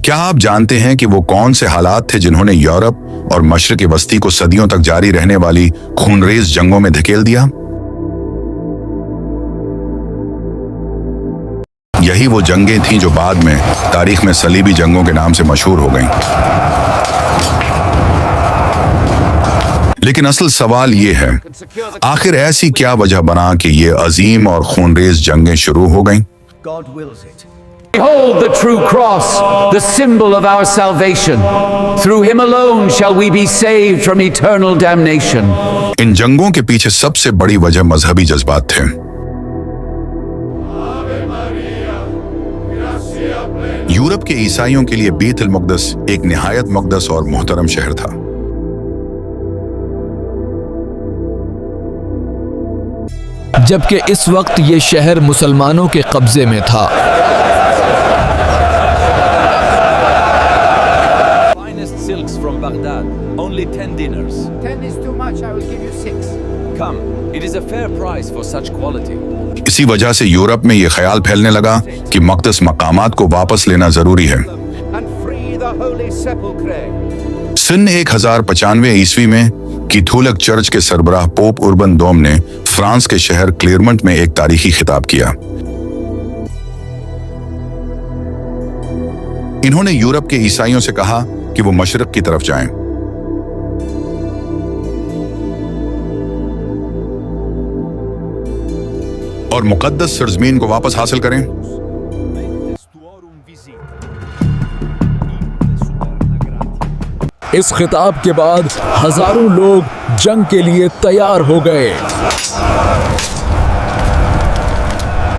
क्या आप जानते हैं कि वो कौन से हालात थे जिन्होंने यूरोप और मशरिकी वस्ती को सदियों तक जारी रहने वाली खूनरेज जंगों में धकेल दिया? यही वो जंगें थीं जो बाद में तारीख में सलीबी जंगों के नाम से मशहूर हो गईं। लेकिन असल सवाल ये है, आखिर ऐसी क्या वजह बना कि ये अजीम और खूनरेज जंगें शुरू हो गईं? Behold the true cross, the symbol of our salvation. Through him alone shall we be saved from eternal damnation. इन जंगों के पीछे सबसे बड़ी वजह मजहबी जज्बात थे। यूरोप के ईसाइयों के लिए बैतुल मुक़द्दस एक निहायत मुक़द्दस और मोहतरम शहर था। जबकि इस वक्त ये शहर मुसलमानों के कब्जे में था। Silks from Baghdad, only 10 dinars. 10 is too much, I will give you 6. Come, it is a fair price for such quality. इसी वजह से यूरोप में ये ख्याल फैलने लगा कि मुक़द्दस मकामात को वापस लेना जरूरी है। And free the holy sepulchre. सन 1095 ईस्वी में कैथोलिक चर्च के सरबराह पोप उर्बन दोम ने फ्रांस के शहर क्लेरमंट में एक तारीखी खिताब किया। इन्होंने यूरोप के ईसाइयों से कहा कि वो मशरिक की तरफ जाएं। और मुक़द्दस सरजमीन को वापस हासिल करें। इस खिताब के बाद हजारों लोग जंग के लिए तैयार हो गए।